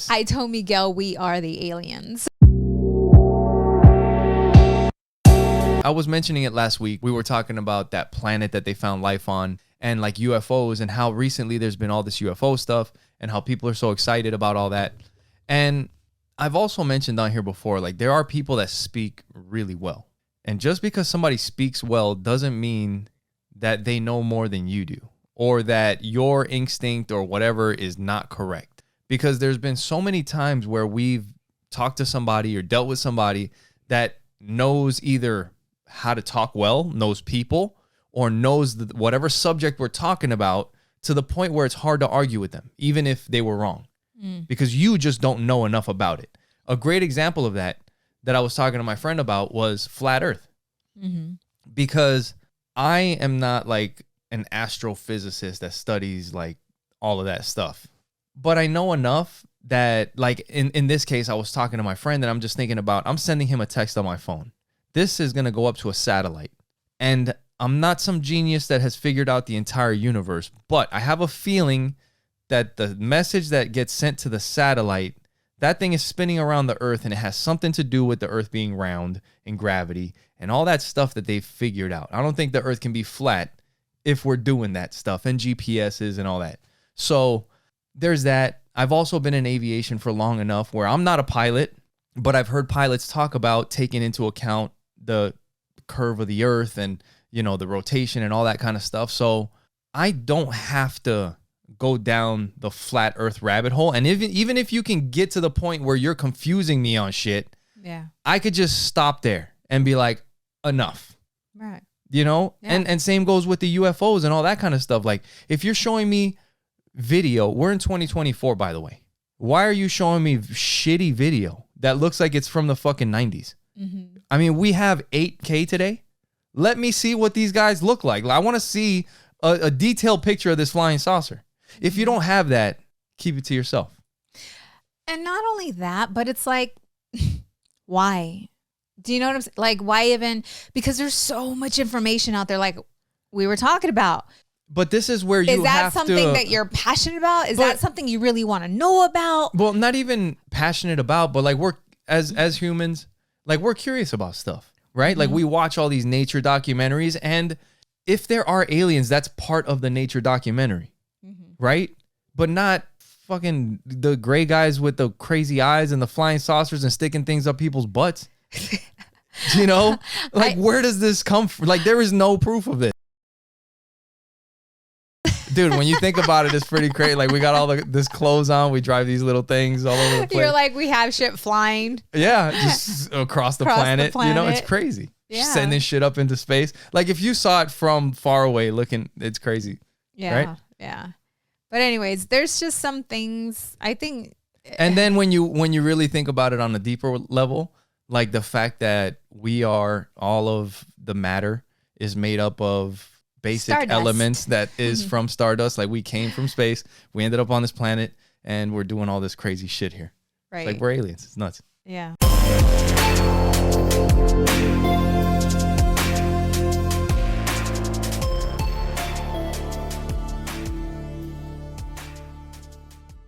I told Miguel we are the aliens. I was mentioning it last week. We were talking about that planet that they found life on and like UFOs and how recently there's been all this UFO stuff and how people are so excited about all that. And I've also mentioned on here before, like there are people that speak really well. And just because somebody speaks well doesn't mean that they know more than you do or that your instinct or whatever is not correct. Because there's been so many times where we've talked to somebody or dealt with somebody that knows either how to talk well, knows people, or knows whatever subject we're talking about to the point where it's hard to argue with them, even if they were wrong, because you just don't know enough about it. A great example of that I was talking to my friend about was Flat Earth, because I am not like an astrophysicist that studies like all of that stuff, but I know enough that like in this case, I was talking to my friend and I'm just thinking about, I'm sending him a text on my phone. This is going to go up to a satellite. And I'm not some genius that has figured out the entire universe, but I have a feeling that the message that gets sent to the satellite, that thing is spinning around the Earth and it has something to do with the Earth being round and gravity and all that stuff that they've figured out. I don't think the Earth can be flat if we're doing that stuff and GPSs and all that. So there's that. I've also been in aviation for long enough where I'm not a pilot, but I've heard pilots talk about taking into account the curve of the Earth and, you know, the rotation and all that kind of stuff. So I don't have to go down the flat Earth rabbit hole. And even if you can get to the point where you're confusing me on shit, I could just stop there and be like, enough. Right. You know? Yeah. And same goes with the UFOs and all that kind of stuff. Like if you're showing me video, we're in 2024, by the way. Why are you showing me shitty video that looks like it's from the fucking 90s? I mean, we have 8K today. Let me see what these guys look like. I want to see a detailed picture of this flying saucer. If you don't have that, keep it to yourself. And not only that, but it's like, why? Do you know what I'm saying? Like, why even? Because there's so much information out there, like we were talking about. But this is where you have to... Is that something that you're passionate about? Is that something you really want to know about? Well, not even passionate about, but like we're, as humans, like we're curious about stuff, right? Like we watch all these nature documentaries, and if there are aliens, that's part of the nature documentary, right? But not fucking the gray guys with the crazy eyes and the flying saucers and sticking things up people's butts. You know? Like where does this come from? Like there is no proof of this. Dude, when you think about it, it's pretty crazy. Like we got all this clothes on. We drive these little things all over the place. You're like, we have shit flying. Yeah, just across the planet. You know, it's crazy. Yeah. Sending shit up into space. Like if you saw it from far away looking, it's crazy. Yeah, right? Yeah. But anyways, there's just some things I think. And then when you really think about it on a deeper level, like the fact that all of the matter is made up of basic stardust. Elements that is from stardust. Like we came from space, we ended up on this planet, and we're doing all this crazy shit here. Right. Like we're aliens. It's nuts. Yeah.